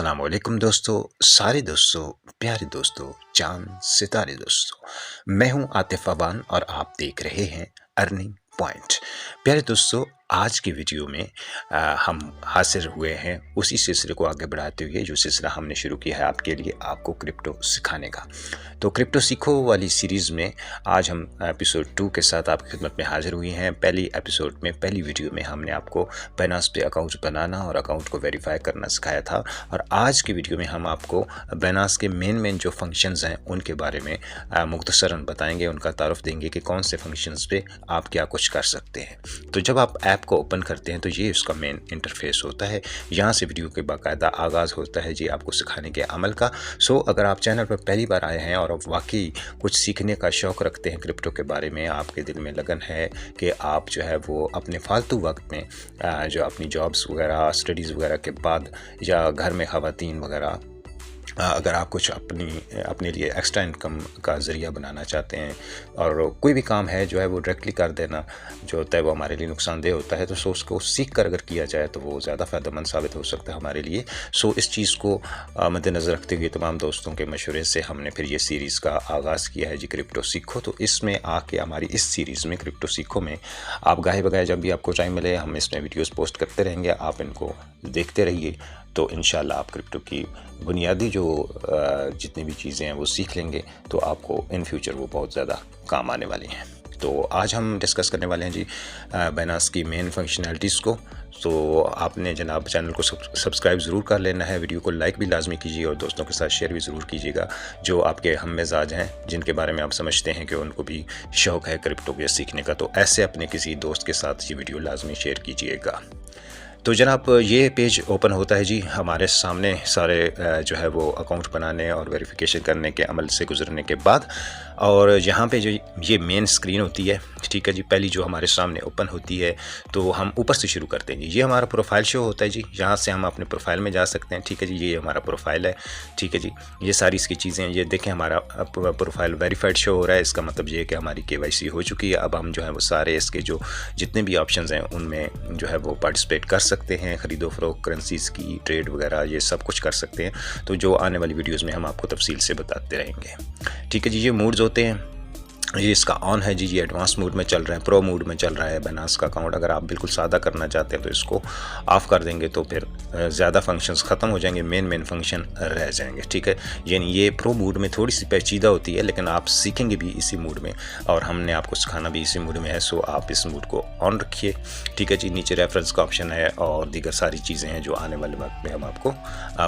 अस्सलामुअलैकुम दोस्तों, सारे दोस्तों, प्यारे दोस्तों, चाँद सितारे दोस्तों। मैं हूँ आतिफ़ अबान और आप देख रहे हैं अर्निंग पॉइंट। प्यारे दोस्तों, आज की वीडियो में हम हाज़िर हुए हैं उसी सिलसिले को आगे बढ़ाते हुए जो सिलसिला हमने शुरू किया है आपके लिए, आपको क्रिप्टो सिखाने का। तो क्रिप्टो सीखो वाली सीरीज़ में आज हम एपिसोड 2 के साथ आपकी खिदमत में हाज़िर हुए हैं। पहली एपिसोड में, पहली वीडियो में हमने आपको बाइनेंस पे अकाउंट बनाना और अकाउंट को वेरीफाई करना सिखाया था, और आज की वीडियो में हम आपको बाइनेंस के मेन जो फंक्शंस हैं उनके बारे में मुख्तसरन बताएंगे, उनका तारुफ देंगे कि कौन से फंक्शंस पे आप क्या कुछ कर सकते हैं। तो जब आप ऐप को ओपन करते हैं तो ये उसका मेन इंटरफेस होता है। यहाँ से वीडियो के बाकायदा आगाज़ होता है जी आपको सिखाने के अमल का। सो अगर आप चैनल पर पहली बार आए हैं और आप वाकई कुछ सीखने का शौक़ रखते हैं क्रिप्टो के बारे में, आपके दिल में लगन है कि आप जो है वो अपने फालतू वक्त में जो अपनी जॉब्स वगैरह, स्टडीज़ वगैरह के बाद या घर में ख़वातीन वगैरह अगर आप कुछ अपने लिए एक्स्ट्रा इनकम का ज़रिया बनाना चाहते हैं और कोई भी काम है जो है वो डायरेक्टली कर देना जो होता है वो हमारे लिए नुकसानदेह होता है, तो उसको सीख कर अगर किया जाए तो वो ज़्यादा फ़ायदेमंद साबित हो सकता है हमारे लिए। इस चीज़ को मद्देनज़र रखते हुए तमाम दोस्तों के मशवरे से हमने फिर ये सीरीज़ का आगाज़ किया है जी क्रिप्टो सीखो। तो इसमें आके हमारी इस सीरीज़ में क्रिप्टो सीखो में आप गाहे बगाए जब भी आपको टाइम मिले हम इसमें वीडियोज़ पोस्ट करते रहेंगे, आप इनको देखते रहिए। तो इंशाल्लाह आप क्रिप्टो की बुनियादी जो जितनी भी चीज़ें हैं वो सीख लेंगे, तो आपको इन फ्यूचर वो बहुत ज़्यादा काम आने वाली हैं। तो आज हम डिस्कस करने वाले हैं जी बाइनेंस की मेन फंक्शनैलिटीज़ को। तो आपने जनाब चैनल को सब्सक्राइब ज़रूर कर लेना है, वीडियो को लाइक भी लाजमी कीजिए और दोस्तों के साथ शेयर भी ज़रूर कीजिएगा जो आपके हम मिजाज हैं, जिनके बारे में आप समझते हैं कि उनको भी शौक़ है क्रिप्टो के सीखने का। तो ऐसे अपने किसी दोस्त के साथ ये वीडियो लाजमी शेयर कीजिएगा। तो जनाब ये पेज ओपन होता है जी हमारे सामने सारे जो है वो अकाउंट बनाने और वेरिफिकेशन करने के अमल से गुजरने के बाद, और यहाँ पे जो ये मेन स्क्रीन होती है, ठीक है जी, पहली जो हमारे सामने ओपन होती है तो हम ऊपर से शुरू करते हैं। ये हमारा प्रोफाइल शो होता है जी, यहाँ से हम अपने प्रोफाइल में जा सकते हैं। ठीक है जी, ये हमारा प्रोफाइल है। ठीक है जी, ये सारी इसकी चीज़ें हैं। ये देखें हमारा प्रोफाइल वेरीफाइड शो हो रहा है, इसका मतलब ये है कि हमारी KYC हो चुकी है। अब हम जो है वो सारे इसके जो जितने भी ऑप्शंस हैं उनमें जो है वो पार्टिसिपेट कर सकते हैं, ख़रीदो फरोख्त, करेंसीज़ की ट्रेड वगैरह ये सब कुछ कर सकते हैं। तो जो आने वाली वीडियोज़ में हम आपको तफसील से बताते रहेंगे। ठीक है जी, ये मोड्स होते हैं, ये इसका ऑन है जी, ये एडवांस मोड में चल रहा है, प्रो मोड में चल रहा है बाइनेंस का अकाउंट। अगर आप बिल्कुल सादा करना चाहते हैं तो इसको ऑफ़ कर देंगे तो फिर ज़्यादा फंक्शंस ख़त्म हो जाएंगे, मेन फंक्शन रह जाएंगे। ठीक है, यानी ये प्रो मोड में थोड़ी सी पेचीदा होती है, लेकिन आप सीखेंगे भी इसी मोड में और हमने आपको सिखाना भी इसी मोड में है। सो आप इस मोड को ऑन रखिए। ठीक है जी, नीचे रेफरेंस का ऑप्शन है और दीगर सारी चीज़ें हैं जो आने वाले वक्त में हम आपको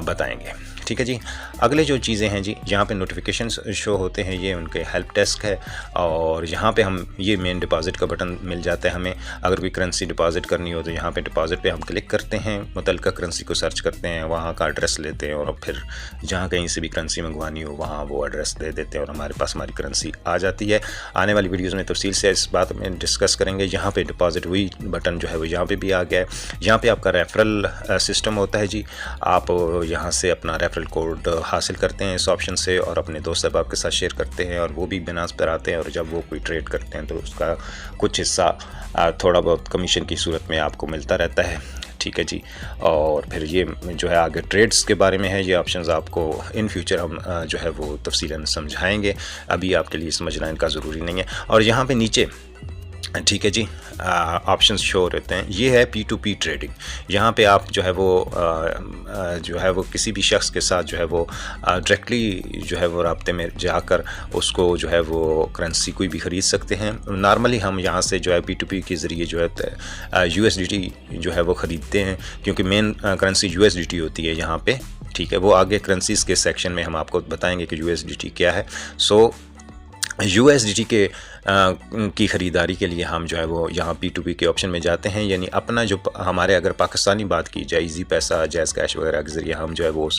बताएँगे। ठीक है जी, अगले जो चीज़ें हैं जी, यहाँ पे नोटिफिकेशंस शो होते हैं, ये उनके हेल्प डेस्क है, और यहाँ पे हम ये मेन डिपॉज़िट का बटन मिल जाता है हमें। अगर कोई करेंसी डिपॉज़िट करनी हो तो यहाँ पे डिपॉज़िट पे हम क्लिक करते हैं, मुतल्लिका करेंसी को सर्च करते हैं, वहाँ का एड्रेस लेते हैं और फिर जहाँ कहीं से भी करेंसी मंगवानी हो वहाँ वो एड्रेस दे देते हैं और हमारे पास हमारी करेंसी आ जाती है। आने वाली वीडियोज़ में तफसील से इस बात में डिस्कस करेंगे। यहाँ पर डिपॉज़िट हुई बटन जो है वो यहाँ पर भी आ गया है। यहाँ पर आपका रेफरल सिस्टम होता है जी, आप यहाँ से अपना रेफरल कोड हासिल करते हैं इस ऑप्शन से और अपने दोस्त अहबाब के साथ शेयर करते हैं और वो भी बाइनेंस पर आते हैं, और जब वो कोई ट्रेड करते हैं तो उसका कुछ हिस्सा थोड़ा बहुत कमीशन की सूरत में आपको मिलता रहता है। ठीक है जी, और फिर ये जो है आगे ट्रेड्स के बारे में है, ये ऑप्शंस आपको इन फ्यूचर हम जो है वो तफसीलन समझाएंगे, अभी आपके लिए समझना इनका ज़रूरी नहीं है। और यहाँ पे नीचे ठीक है जी ऑप्शंस शो रहते हैं, ये है P2P ट्रेडिंग। यहाँ पे आप जो है वो किसी भी शख्स के साथ जो है वो डायरेक्टली जो है वो राब्ते में जाकर उसको जो है वो करेंसी कोई भी ख़रीद सकते हैं। नॉर्मली हम यहाँ से जो है P2P के ज़रिए जो है USDT जो है वो ख़रीदते हैं, क्योंकि मेन करेंसी USDT होती है यहाँ पे। ठीक है, वो आगे करेंसीज़ के सेक्शन में हम आपको बताएंगे कि USDT क्या है। USDT की ख़रीदारी के लिए हम जो है वो यहाँ P2P के ऑप्शन में जाते हैं, यानी अपना जो हमारे अगर पाकिस्तानी बात की जाए, इजी पैसा, जैज़ कैश वगैरह के ज़रिए हम जो है वो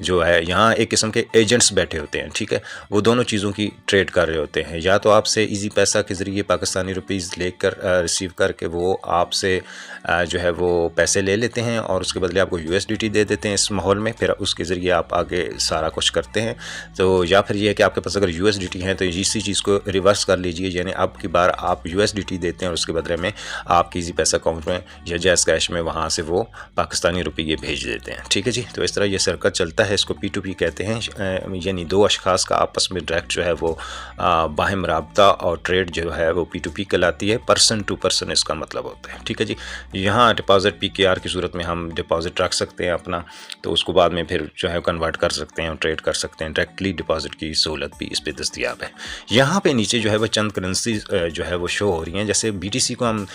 जो है यहाँ एक किस्म के एजेंट्स बैठे होते हैं। ठीक है, वो दोनों चीज़ों की ट्रेड कर रहे होते हैं, या तो आपसे इजी पैसा के ज़रिए पाकिस्तानी रुपीज़ लेकर रिसीव करके वो आपसे जो है वो पैसे ले लेते हैं और उसके बदले आपको USDT दे देते हैं इस माहौल में, फिर उसके ज़रिए आप आगे सारा कुछ करते हैं। तो या फिर ये है कि आपके पास अगर USDT है तो इसी उसी चीज़ को रिवर्स कर लीजिए, यानी अब की बार आप USDT देते हैं और उसके बदले में आप किसी पैसा अकाउंट में या जैज़ कैश में वहाँ से वो पाकिस्तानी रुपये भेज देते हैं। ठीक है जी, तो इस तरह ये सर्कल चलता है। इसको P2P कहते हैं, यानी दो अशखास का आपस में डायरेक्ट जो है वो बाहिम राब्ता और ट्रेड जो है वो P2P कहलाती है। पर्सन टू पर्सन इसका मतलब होता है। ठीक है जी, यहाँ डिपॉजिट PKR की सूरत में हम डिपॉजिट रख सकते हैं अपना, तो उसको बाद में फिर जो है कन्वर्ट कर सकते हैं और ट्रेड कर सकते हैं। डायरेक्टली डिपॉजिट की सहूलत भी इस पर दस्तियाब है। यहाँ पे नीचे जो है वो चंद करेंसी जो है वो शो हो रही हैं। जैसे BTC को हम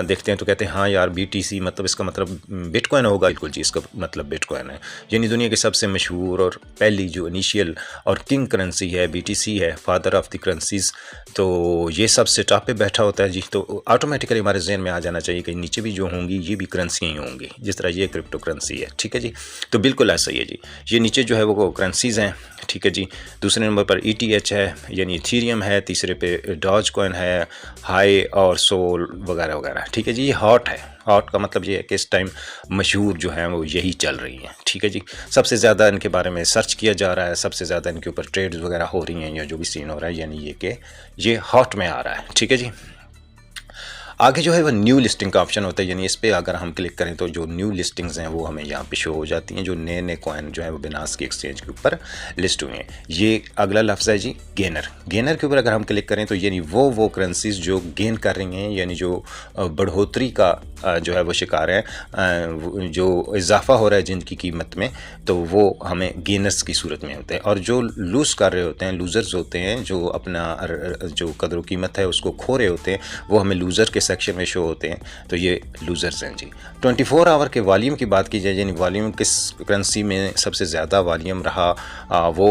देखते हैं तो कहते हैं हाँ यार BTC मतलब इसका मतलब बिटकॉइन होगा। बिल्कुल जी, इसका मतलब बिटकॉइन है, यानी दुनिया की सबसे मशहूर और पहली जो इनिशियल और किंग करेंसी है BTC है, फादर ऑफ द करेंसीज। तो ये सबसे टॉप पे बैठा होता है जी, तो ऑटोमेटिकली हमारे जहन में आ जाना चाहिए कि नीचे भी जो होंगी ये भी करेंसियाँ ही होंगी, जिस तरह ये क्रिप्टो करेंसी है। ठीक है जी, तो बिल्कुल ऐसा ही है जी, ये नीचे जो है वो करेंसीज़ हैं। ठीक है जी, दूसरे नंबर पर ETH है यानी इथीरियम है, तीसरे पे डॉज कॉइन है, हाई और सोल वगैरह वगैरह। ठीक है जी, ये हॉट है। हॉट का मतलब ये है कि इस टाइम मशहूर जो हैं वो यही चल रही हैं। ठीक है जी, सबसे ज़्यादा इनके बारे में सर्च किया जा रहा है, सबसे ज़्यादा इनके ऊपर ट्रेड्स वगैरह हो रही हैं या जो भी सीन हो रहा है, यानी ये कि ये हॉट में आ रहा है। ठीक है जी, आगे जो है वो न्यू लिस्टिंग का ऑप्शन होता है, यानी इस पर अगर हम क्लिक करें तो जो न्यू लिस्टिंग्स हैं वो हमें यहाँ पे शो हो जाती हैं, जो नए नए कॉइन जो है वो बिनास की एक्सचेंज के ऊपर लिस्ट हुए हैं। ये अगला लफ्ज़ है जी गेनर। गेनर के ऊपर अगर हम क्लिक करें तो यानी वो करेंसीज जो गेन कर रही हैं, यानी जो बढ़ोतरी का जो है वो शिकार है, जो इजाफा हो रहा है जिनकी कीमत में, तो वो हमें गेनर्स की सूरत में होते हैं। और जो लूज़ कर रहे होते हैं, लूज़र्स होते हैं, जो अपना जो कदर कीमत है उसको खो रहे होते हैं, वो हमें लूज़र के सेक्शन में शो होते हैं, तो ये लूज़र्स हैं जी। 24 आवर के वॉल्यूम की बात की जाए, यानी वॉल्यूम किस करेंसी में सबसे ज़्यादा वॉल्यूम रहा वो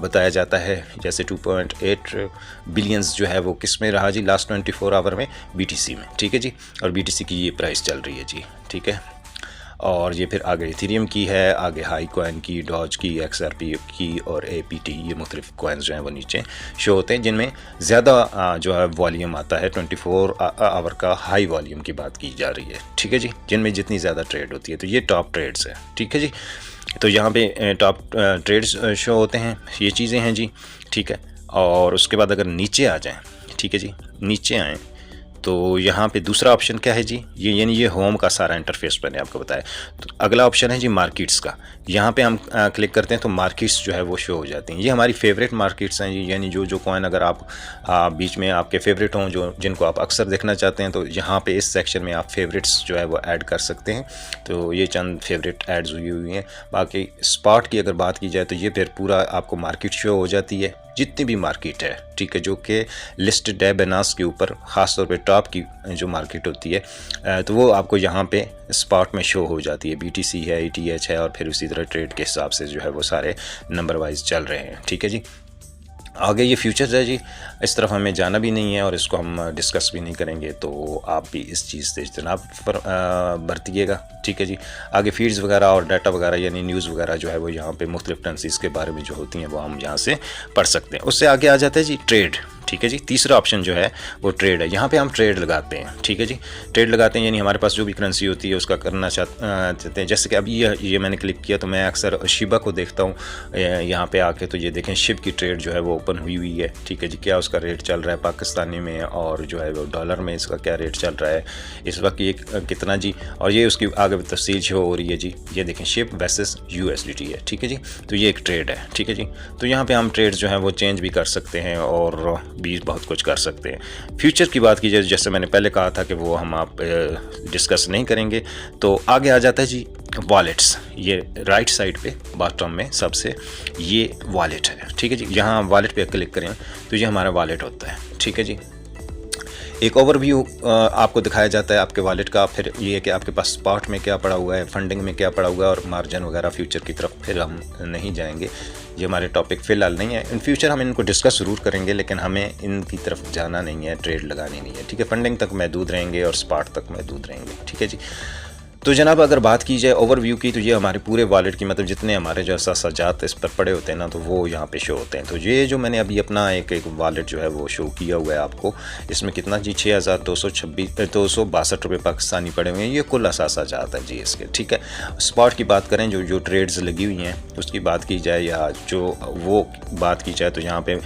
बताया जाता है। जैसे 2.8 बिलियंस जो है वो किस में रहा जी लास्ट 24 आवर में, BTC में। ठीक है जी, और BTC की ये प्राइस चल रही है जी। ठीक है, और ये फिर आगे इथीरियम की है, आगे हाई कॉइन की, डॉज की, XRP की और APT, ये मुख्तलिफ कॉइन्स जो हैं वो नीचे शो होते हैं, जिनमें ज़्यादा जो है वॉल्यूम आता है। 24 आवर का हाई वॉल्यूम की बात की जा रही है। ठीक है जी, जिनमें जितनी ज़्यादा ट्रेड होती है, तो ये टॉप ट्रेड्स है। ठीक है जी, तो यहाँ पे टॉप ट्रेड्स शो होते हैं, ये चीज़ें हैं जी। ठीक है, और उसके बाद अगर नीचे आ जाएँ, ठीक है जी, नीचे आएँ तो यहाँ पे दूसरा ऑप्शन क्या है जी, ये यानी ये होम का सारा इंटरफेस मैंने आपको बताया। तो अगला ऑप्शन है जी मार्केट्स का। यहाँ पे हम क्लिक करते हैं तो मार्केट्स जो है वो शो हो जाती हैं। ये हमारी फेवरेट मार्केट्स हैं जी, यानी जो कॉइन अगर आप बीच में आपके फेवरेट हों, जो जिनको आप अक्सर देखना चाहते हैं, तो यहाँ पे इस सेक्शन में आप फेवरेट्स जो है वो ऐड कर सकते हैं। तो ये चंद फेवरेट ऐड्स हुई हैं। बाकी स्पॉट की अगर बात की जाए तो ये फिर पूरा आपको मार्केट शो हो जाती है, जितनी भी मार्केट है। ठीक है, जो कि लिस्टेड है बिनास के ऊपर, ख़ास तौर पे टॉप की जो मार्केट होती है, तो वो आपको यहाँ पे स्पॉट में शो हो जाती है। BTC है, ETH है, और फिर उसी तरह ट्रेड के हिसाब से जो है वो सारे नंबर वाइज चल रहे हैं। ठीक है जी, आगे ये फ्यूचर्स है जी, इस तरफ हमें जाना भी नहीं है और इसको हम डिस्कस भी नहीं करेंगे, तो आप भी इस चीज़ से इज्तनाब बरतिएगा। ठीक है जी, आगे फीड्स वगैरह और डाटा वगैरह यानी न्यूज़ वगैरह जो है वो यहाँ पे मुख्तलिफ करेंसीज़ के बारे में जो होती हैं वो हम यहाँ से पढ़ सकते हैं। उससे आगे आ जाता है जी ट्रेड। ठीक है जी, तीसरा ऑप्शन जो है वो ट्रेड है। यहाँ पे हम ट्रेड लगाते हैं। ठीक है जी, ट्रेड लगाते हैं यानी हमारे पास जो भी करेंसी होती है उसका करना चाहते हैं। जैसे कि अभी ये मैंने क्लिक किया तो मैं अक्सर शिबा को देखता हूँ यहाँ पे आके, तो ये देखें शिब की ट्रेड जो है वो ओपन हुई है। ठीक है जी, क्या उसका रेट चल रहा है पाकिस्तानी में और जो है वो डॉलर में इसका क्या रेट चल रहा है इस वक्त, ये कितना जी, और ये उसकी आगे तफसील शो हो रही है जी। ये देखें शिब वर्सेस USDT है। ठीक है जी, तो ये एक ट्रेड है। ठीक है जी, तो यहाँ पे हम ट्रेड जो है वो चेंज भी कर सकते हैं और भी बहुत कुछ कर सकते हैं। फ्यूचर की बात की जाए, जैसे मैंने पहले कहा था कि वो हम आप डिस्कस नहीं करेंगे, तो आगे आ जाता है जी वॉलेट्स। ये राइट साइड पे बॉटम में सबसे ये वॉलेट है। ठीक है जी, यहाँ वॉलेट पे क्लिक करें तो ये हमारा वॉलेट होता है। ठीक है जी, एक ओवरव्यू आपको दिखाया जाता है आपके वॉलेट का। फिर ये है कि आपके पास स्पॉट में क्या पड़ा हुआ है, फंडिंग में क्या पड़ा हुआ है और मार्जिन वगैरह फ्यूचर की तरफ फिर हम नहीं जाएंगे, ये हमारे टॉपिक फ़िलहाल नहीं है। इन फ्यूचर हम इनको डिस्कस ज़रूर करेंगे, लेकिन हमें इनकी तरफ जाना नहीं है, ट्रेड लगानी नहीं है। ठीक है, फंडिंग तक महदूद रहेंगे और स्पॉट तक महदूद रहेंगे। ठीक है जी, तो जनाब अगर बात की जाए ओवरव्यू की, तो ये हमारे पूरे वॉलेट की मतलब जितने हमारे जो साजात इस पर पड़े होते हैं ना, तो वो यहाँ पे शो होते हैं। तो ये जो मैंने अभी अपना एक वॉलेट जो है वो शो किया हुआ है आपको, इसमें कितना जी 6262 रुपये पाकिस्तानी पड़े हुए हैं। ये कुल साजात है जी इसके, ठीक है। स्पॉट की बात करें, जो जो ट्रेड्स लगी हुई हैं उसकी बात की जाए, या जो वो बात की जाए, तो यहाँ पर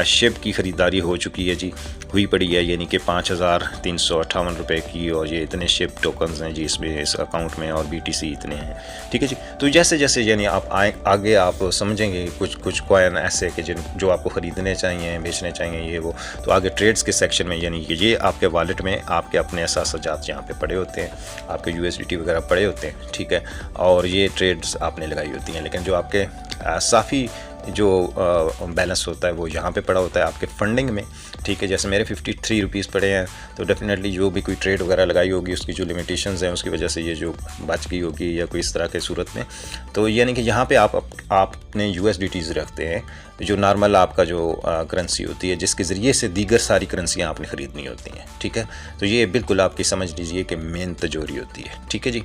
शिप की ख़रीदारी हो चुकी है जी, हुई पड़ी है, यानी कि 5358 रुपये की, और ये इतने शिप टोकन्स हैं जी इसमें, इस अकाउंट में, और BTC इतने हैं, ठीक है जी। तो जैसे जैसे यानी आप आगे आप समझेंगे कुछ कुछ कॉइन ऐसे कि जो आपको ख़रीदने चाहिए, बेचने चाहिए, ये वो, तो आगे ट्रेड्स के सेक्शन में, यानी कि ये आपके वॉलेट में आपके अपने साजात यहाँ पे पड़े होते हैं, आपके USDT वगैरह पड़े होते हैं, ठीक है, और ये ट्रेड्स आपने लगाई होती हैं। लेकिन जो आपके साफ़ी जो बैलेंस होता है वो यहाँ पे पड़ा होता है आपके फंडिंग में, ठीक है। जैसे मेरे 53 रुपीज़ पड़े हैं, तो डेफिनेटली जो भी कोई ट्रेड वगैरह लगाई होगी उसकी जो लिमिटेशंस हैं उसकी वजह से ये जो बच गई होगी, या कोई इस तरह के सूरत में, तो यानी कि यहाँ पे आपने USDTs रखते हैं, जो नॉर्मल आपका जो करेंसी होती है, जिसके ज़रिए से दीगर सारी करेंसियाँ आपने ख़रीदनी होती हैं, ठीक है। तो ये बिल्कुल आपकी समझ लीजिए कि मेन तजोरी होती है, ठीक है जी।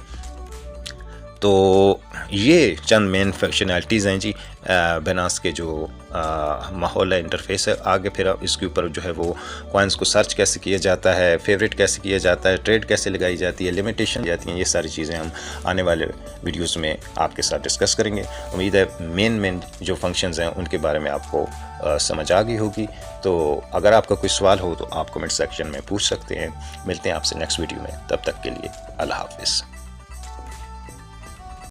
तो ये चंद मेन फंक्शनैलिटीज़ हैं जी बाइनेंस के जो माहौल है, इंटरफेस है। आगे फिर इसके ऊपर जो है वो कॉइन्स को सर्च कैसे किया जाता है, फेवरेट कैसे किया जाता है, ट्रेड कैसे लगाई जाती है, लिमिटेशन जाती हैं, ये सारी चीज़ें हम आने वाले वीडियोस में आपके साथ डिस्कस करेंगे। उम्मीद है मेन जो फंक्शंस हैं उनके बारे में आपको समझ आ गई होगी। तो अगर आपका कोई सवाल हो तो आप कमेंट सेक्शन में पूछ सकते हैं। मिलते हैं आपसे नेक्स्ट वीडियो में, तब तक के लिए अल्लाह हाफिज़।